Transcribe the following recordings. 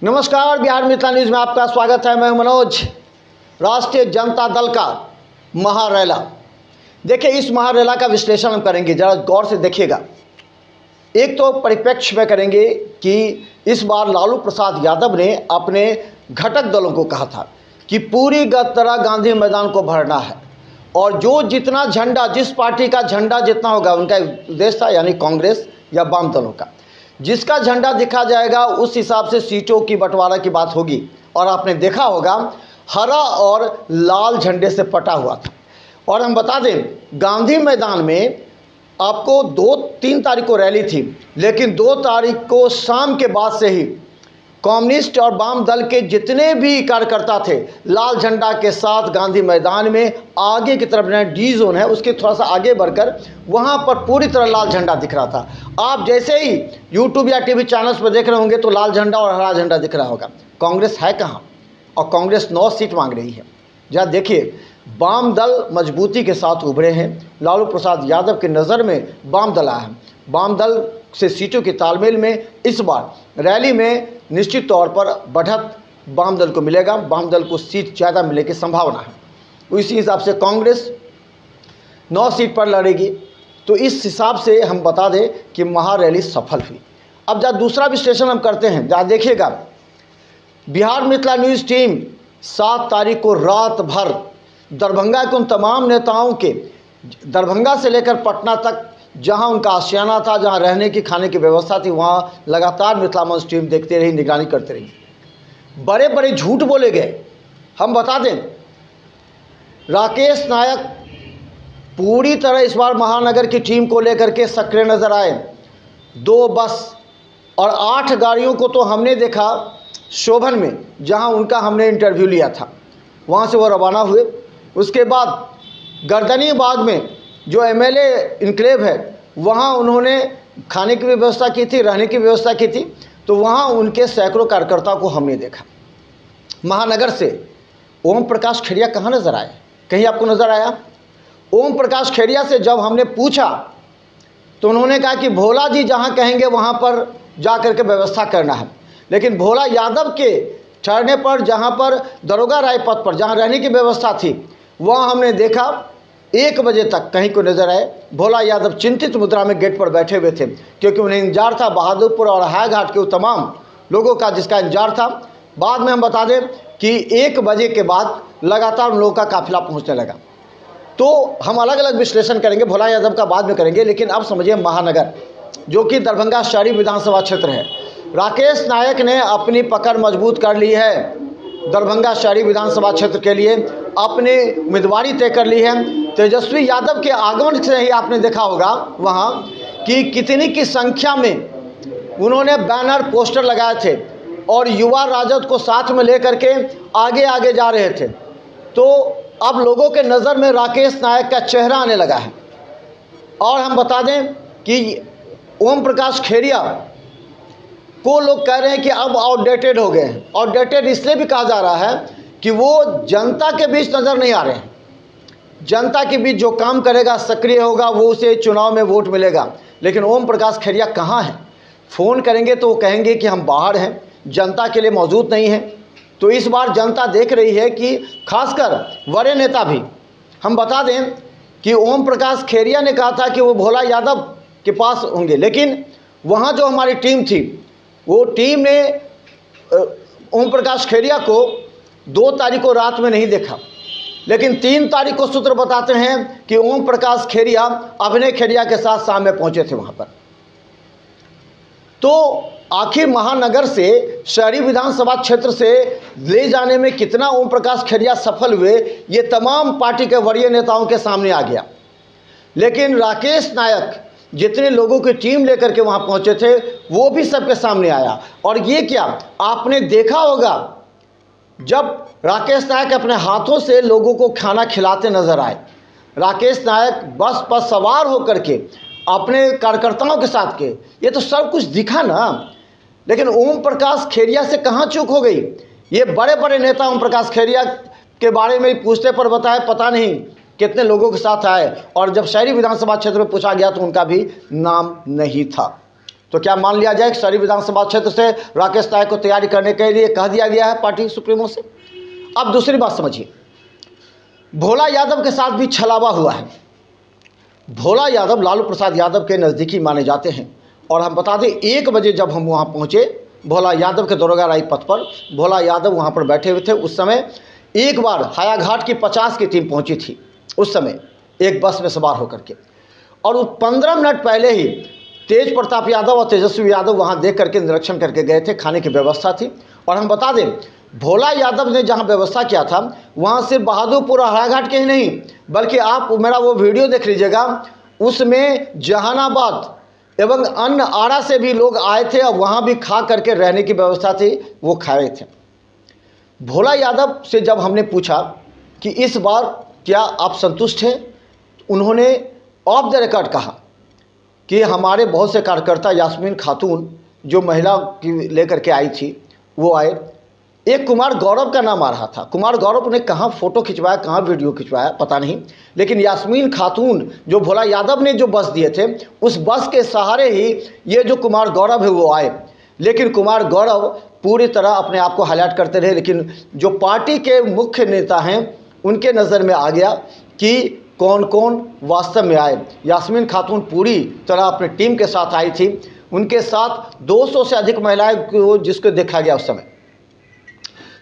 नमस्कार, बिहार मिथिला न्यूज़ में आपका स्वागत है। मैं मनोज। राष्ट्रीय जनता दल का महारैला, देखिए इस महारैला का विश्लेषण हम करेंगे, ज़रा गौर से देखिएगा। एक तो परिप्रेक्ष्य में करेंगे कि इस बार लालू प्रसाद यादव ने अपने घटक दलों को कहा था कि पूरी तरह गांधी मैदान को भरना है और जो जितना झंडा, जिस पार्टी का झंडा जितना होगा, उनका उद्देश्य था यानी कांग्रेस या वाम दलों का, जिसका झंडा दिखा जाएगा उस हिसाब से सीटों की बंटवारा की बात होगी। और आपने देखा होगा हरा और लाल झंडे से पटा हुआ था। और हम बता दें, गांधी मैदान में आपको 2-3 तारीख को रैली थी, लेकिन 2 तारीख को शाम के बाद से ही कम्युनिस्ट और वाम दल के जितने भी कार्यकर्ता थे लाल झंडा के साथ गांधी मैदान में आगे की तरफ, डी जोन है उसके थोड़ा सा आगे बढ़कर वहां पर पूरी तरह लाल झंडा दिख रहा था। आप जैसे ही यूट्यूब या टीवी चैनल्स पर देख रहे होंगे तो लाल झंडा और हरा झंडा दिख रहा होगा। कांग्रेस है कहां? और कांग्रेस 9 सीट मांग रही है। जरा देखिए, वाम दल मजबूती के साथ उभरे हैं। लालू प्रसाद यादव की नज़र में वाम दल आया है। वाम दल से सीटों के तालमेल में इस बार रैली में निश्चित तौर पर बढ़त वाम दल को मिलेगा। वाम दल को सीट ज़्यादा मिलने की संभावना है। इसी हिसाब से कांग्रेस 9 सीट पर लड़ेगी। तो इस हिसाब से हम बता दें कि महारैली सफल हुई। अब जब दूसरा विश्लेषण हम करते हैं, जहाँ देखिएगा, बिहार मिथिला न्यूज़ टीम 7 तारीख को रात भर दरभंगा के उन तमाम नेताओं के, दरभंगा से लेकर पटना तक जहां उनका आशियाना था, जहां रहने की खाने की व्यवस्था थी, वहां लगातार मिथिला मंच टीम देखते रही, निगरानी करते रही। बड़े बड़े झूठ बोले गए। हम बता दें, राकेश नायक पूरी तरह इस बार महानगर की टीम को लेकर के सक्रिय नजर आए। 2 बस और 8 गाड़ियों को तो हमने देखा शोभन में, जहां उनका हमने इंटरव्यू लिया था, वहां से वो रवाना हुए। उसके बाद गर्दनीबाग में जो एमएलए इनक्लेव है वहाँ उन्होंने खाने की व्यवस्था की थी, रहने की व्यवस्था की थी, तो वहाँ उनके सैकड़ों कार्यकर्ताओं को हमने देखा। महानगर से ओम प्रकाश खेड़िया कहाँ नज़र आए? कहीं आपको नज़र आया? ओम प्रकाश खेड़िया से जब हमने पूछा तो उन्होंने कहा कि भोला जी जहाँ कहेंगे वहाँ पर जा कर के व्यवस्था करना है। लेकिन भोला यादव के ठहरने पर, जहाँ पर दरोगा राय पथ पर जहाँ रहने की व्यवस्था थी, वहाँ हमने देखा 1 बजे तक कहीं को नजर आए। भोला यादव चिंतित मुद्रा में गेट पर बैठे हुए थे, क्योंकि उन्हें इंतजार था बहादुरपुर और हायाघाट के तमाम लोगों का जिसका इंतजार था। बाद में हम बता दें कि 1 बजे के बाद लगातार उन लोगों का काफिला पहुंचने लगा। तो हम अलग अलग विश्लेषण करेंगे, भोला यादव का बाद में करेंगे, लेकिन अब समझिए महानगर जो कि दरभंगा शहरी विधानसभा क्षेत्र है, राकेश नायक ने अपनी पकड़ मजबूत कर ली है। दरभंगा शहरी विधानसभा क्षेत्र के लिए अपने उम्मीदवारी तय कर ली है। तेजस्वी यादव के आगमन से ही आपने देखा होगा वहाँ कि कितनी की संख्या में उन्होंने बैनर पोस्टर लगाए थे और युवा राजद को साथ में लेकर के आगे आगे जा रहे थे। तो अब लोगों के नज़र में राकेश नायक का चेहरा आने लगा है। और हम बता दें कि ओम प्रकाश खेड़िया को लोग कह रहे हैं कि अब आउटडेटेड हो गए हैं। आउटडेटेड इसलिए भी कहा जा रहा है कि वो जनता के बीच नज़र नहीं आ रहे हैं। जनता के बीच जो काम करेगा, सक्रिय होगा, वो उसे चुनाव में वोट मिलेगा। लेकिन ओम प्रकाश खेड़िया कहाँ हैं? फ़ोन करेंगे तो वो कहेंगे कि हम बाहर हैं, जनता के लिए मौजूद नहीं हैं। तो इस बार जनता देख रही है कि खासकर बड़े नेता भी, हम बता दें कि ओम प्रकाश खेड़िया ने कहा था कि वो भोला यादव के पास होंगे, लेकिन वहाँ जो हमारी टीम थी, वो टीम ने ओम प्रकाश खेड़िया को 2 तारीख को रात में नहीं देखा, लेकिन 3 तारीख को सूत्र बताते हैं कि ओम प्रकाश खेड़िया अभिनय खेड़िया के साथ शाम में पहुंचे थे वहां पर। तो आखिर महानगर से शहरी विधानसभा क्षेत्र से ले जाने में कितना ओम प्रकाश खेड़िया सफल हुए, ये तमाम पार्टी के वरीय नेताओं के सामने आ गया। लेकिन राकेश नायक जितने लोगों की टीम लेकर के वहां पहुंचे थे वो भी सबके सामने आया। और ये क्या आपने देखा होगा, जब राकेश नायक अपने हाथों से लोगों को खाना खिलाते नजर आए, राकेश नायक बस पर सवार होकर के अपने कार्यकर्ताओं के साथ के, ये तो सब कुछ दिखा ना। लेकिन ओम प्रकाश खेड़िया से कहाँ चूक हो गई? ये बड़े बड़े नेता ओम प्रकाश खेड़िया के बारे में पूछते पर बताए पता नहीं कितने लोगों के साथ आए, और जब शहरी विधानसभा क्षेत्र में पूछा गया तो उनका भी नाम नहीं था। तो क्या मान लिया जाए कि शहरी विधानसभा क्षेत्र से राकेश नायक को तैयारी करने के लिए कह दिया गया है पार्टी सुप्रीमो से? अब दूसरी बात समझिए, भोला यादव के साथ भी छलावा हुआ है। भोला यादव लालू प्रसाद यादव के नज़दीकी माने जाते हैं और हम बता दें 1 बजे जब हम वहाँ पहुँचे भोला यादव के दरोगाराई पथ पर, भोला यादव वहाँ पर बैठे हुए थे। उस समय एक बार हायाघाट की 50 की टीम पहुँची थी उस समय एक बस में सवार होकर के, और 15 मिनट पहले ही तेज प्रताप यादव और तेजस्वी यादव वहाँ देख करके निरीक्षण करके गए थे। खाने की व्यवस्था थी। और हम बता दें भोला यादव ने जहाँ व्यवस्था किया था वहाँ सिर्फ बहादुरपुर और हायाघाट के ही नहीं, बल्कि आप मेरा वो वीडियो देख लीजिएगा, उसमें जहानाबाद एवं अन्य आरा से भी लोग आए थे और वहाँ भी खा करके रहने की व्यवस्था थी, वो खाए थे। भोला यादव से जब हमने पूछा कि इस बार क्या आप संतुष्ट हैं, उन्होंने ऑफ द रिकॉर्ड कहा कि हमारे बहुत से कार्यकर्ता, यास्मीन खातून जो महिला की लेकर के आई थी वो आए। एक कुमार गौरव का नाम आ रहा था। कुमार गौरव ने कहाँ फ़ोटो खिंचवाया, कहाँ वीडियो खिंचवाया पता नहीं, लेकिन यास्मीन खातून जो भोला यादव ने जो बस दिए थे उस बस के सहारे ही ये जो कुमार गौरव है वो आए। लेकिन कुमार गौरव पूरी तरह अपने आप को हाईलाइट करते रहे, लेकिन जो पार्टी के मुख्य नेता हैं उनके नज़र में आ गया कि कौन कौन वास्तव में आए। यास्मीन खातून पूरी तरह अपनी टीम के साथ आई थी, उनके साथ 200 से अधिक महिलाएं को जिसको देखा गया उस समय।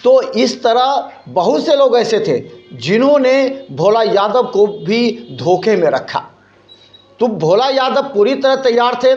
तो इस तरह बहुत से लोग ऐसे थे जिन्होंने भोला यादव को भी धोखे में रखा। तो भोला यादव पूरी तरह तैयार थे।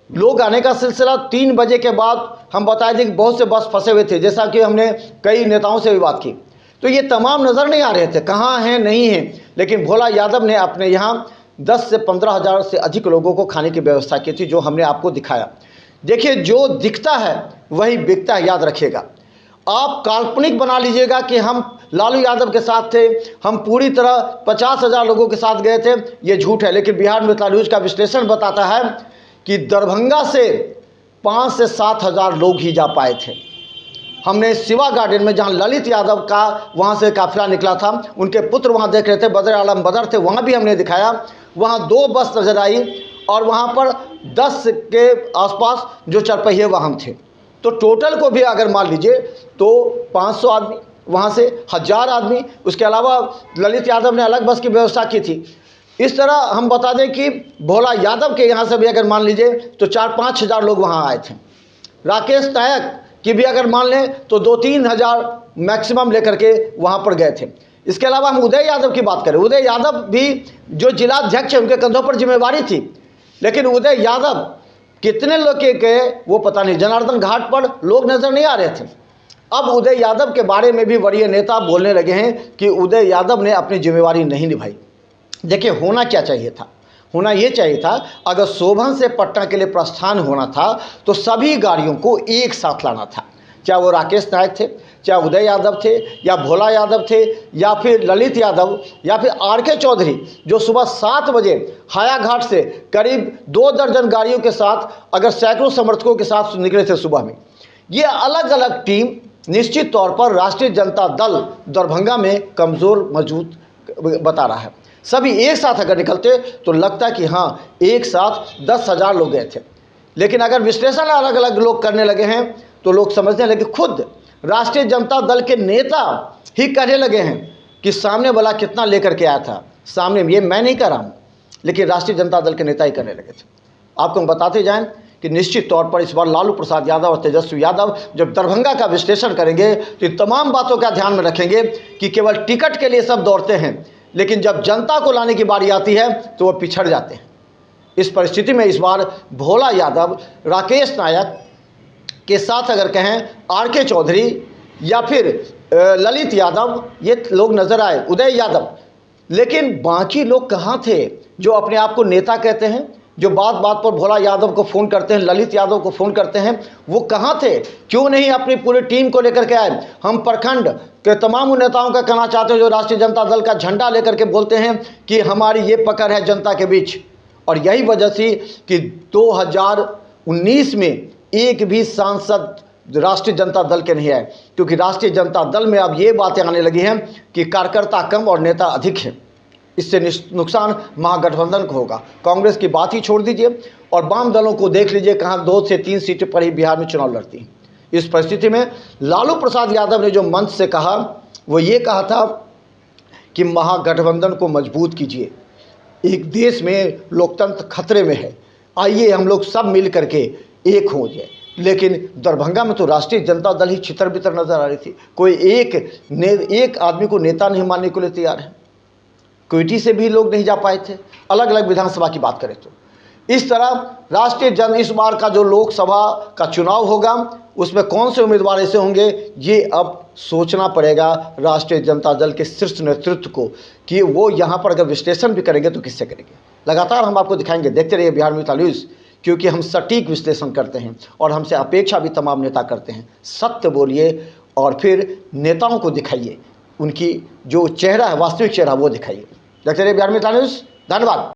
लोग आने का सिलसिला 3 बजे के बाद हम बताए थे कि बहुत से बस फंसे हुए थे, जैसा कि हमने कई नेताओं से भी बात की। तो ये तमाम नज़र नहीं आ रहे थे, कहाँ हैं नहीं हैं, लेकिन भोला यादव ने अपने यहाँ 10 से 15 हज़ार से अधिक लोगों को खाने की व्यवस्था की थी, जो हमने आपको दिखाया। देखिए जो दिखता है वही बिकता है, याद रखिएगा। आप काल्पनिक बना लीजिएगा कि हम लालू यादव के साथ थे, हम पूरी तरह 50,000 लोगों के साथ गए थे, ये झूठ है। लेकिन बिहार मिथिला न्यूज़ का विश्लेषण बताता है कि दरभंगा से 5 से 7 हज़ार लोग ही जा पाए थे। हमने शिवा गार्डन में जहां ललित यादव का वहां से काफिला निकला था, उनके पुत्र वहां देख रहे थे, बदर आलम बदर थे, वहां भी हमने दिखाया। वहां 2 बस नजर आई और वहां पर 10 के आसपास जो चरपहिए वाहन थे। तो टोटल को भी अगर मान लीजिए तो 500 आदमी, वहां से 1000 आदमी, उसके अलावा ललित यादव ने अलग बस की व्यवस्था की थी। इस तरह हम बता दें कि भोला यादव के यहाँ से भी अगर मान लीजिए तो 4-5 हज़ार लोग वहाँ आए थे। राकेश नायक की भी अगर मान लें तो 2-3 हज़ार मैक्सिमम लेकर के वहाँ पर गए थे। इसके अलावा हम उदय यादव की बात करें, उदय यादव भी जो जिलाध्यक्ष है उनके कंधों पर जिम्मेवारी थी, लेकिन उदय यादव कितने लोग के गए वो पता नहीं। जनार्दन घाट पर लोग नज़र नहीं आ रहे थे। अब उदय यादव के बारे में भी वरीय नेता बोलने लगे हैं कि उदय यादव ने अपनी जिम्मेवारी नहीं निभाई। देखिए होना क्या चाहिए था, होना ये चाहिए था अगर शोभन से पटना के लिए प्रस्थान होना था तो सभी गाड़ियों को एक साथ लाना था, चाहे वो राकेश नायक थे, चाहे उदय यादव थे, या भोला यादव थे, या फिर ललित यादव, या फिर आर.के. चौधरी जो सुबह 7 बजे हायाघाट से करीब 2 दर्जन गाड़ियों के साथ अगर सैकड़ों समर्थकों के साथ निकले थे सुबह में। ये अलग अलग टीम निश्चित तौर पर राष्ट्रीय जनता दल दरभंगा में कमज़ोर मौजूद बता रहा है। सभी एक साथ अगर निकलते तो लगता कि हाँ एक साथ 10 हज़ार लोग गए थे, लेकिन अगर विश्लेषण अलग अलग लोग करने लगे हैं तो लोग समझने लगे, खुद राष्ट्रीय जनता दल के नेता ही कहने लगे हैं कि सामने वाला कितना लेकर के आया था। सामने ये मैं नहीं कह रहा हूँ, लेकिन राष्ट्रीय जनता दल के नेता ही करने लगे थे। आपको हम बताते जाएं कि निश्चित तौर पर इस बार लालू प्रसाद यादव और तेजस्वी यादव जब दरभंगा का विश्लेषण करेंगे तो इन तमाम बातों का ध्यान में रखेंगे कि केवल टिकट के लिए सब दौड़ते हैं, लेकिन जब जनता को लाने की बारी आती है तो वो पिछड़ जाते हैं। इस परिस्थिति में इस बार भोला यादव, राकेश नायक के साथ अगर कहें आर.के. चौधरी या फिर ललित यादव, ये लोग नज़र आए, उदय यादव, लेकिन बाकी लोग कहाँ थे जो अपने आप को नेता कहते हैं, जो बात बात पर भोला यादव को फ़ोन करते हैं, ललित यादव को फ़ोन करते हैं, वो कहाँ थे? क्यों नहीं अपनी पूरी टीम को लेकर के आए? हम प्रखंड के तमाम उन नेताओं का कहना चाहते हैं जो राष्ट्रीय जनता दल का झंडा लेकर के बोलते हैं कि हमारी ये पकड़ है जनता के बीच। और यही वजह थी कि 2019 में एक भी सांसद राष्ट्रीय जनता दल के नहीं आए, क्योंकि राष्ट्रीय जनता दल में अब ये बातें आने लगी हैं कि कार्यकर्ता कम और नेता अधिक हैं। इससे नुकसान महागठबंधन को होगा। कांग्रेस की बात ही छोड़ दीजिए और वाम दलों को देख लीजिए, कहाँ 2 से 3 सीटें पर ही बिहार में चुनाव लड़ती हैं। इस परिस्थिति में लालू प्रसाद यादव ने जो मंच से कहा, वो ये कहा था कि महागठबंधन को मजबूत कीजिए, एक देश में लोकतंत्र खतरे में है, आइए हम लोग सब मिल करके एक हो जाए। लेकिन दरभंगा में तो राष्ट्रीय जनता दल ही छितर बितर नजर आ रही थी। कोई एक आदमी को नेता नहीं मानने के लिए तैयार है। क्वेटी से भी लोग नहीं जा पाए थे, अलग अलग विधानसभा की बात करें तो। इस तरह इस बार का जो लोकसभा का चुनाव होगा, उसमें कौन से उम्मीदवार ऐसे होंगे, ये अब सोचना पड़ेगा राष्ट्रीय जनता दल के शीर्ष नेतृत्व को कि वो यहाँ पर अगर विश्लेषण भी करेंगे तो किससे करेंगे। लगातार हम आपको दिखाएंगे, देखते रहिए बिहार मित्र न्यूज़, क्योंकि हम सटीक विश्लेषण करते हैं और हमसे अपेक्षा भी तमाम नेता करते हैं। सत्य बोलिए और फिर नेताओं को दिखाइए, उनकी जो चेहरा है, वास्तविक चेहरा, वो दिखाइए। देखते रहिए बिहार मित्र न्यूज़। धन्यवाद।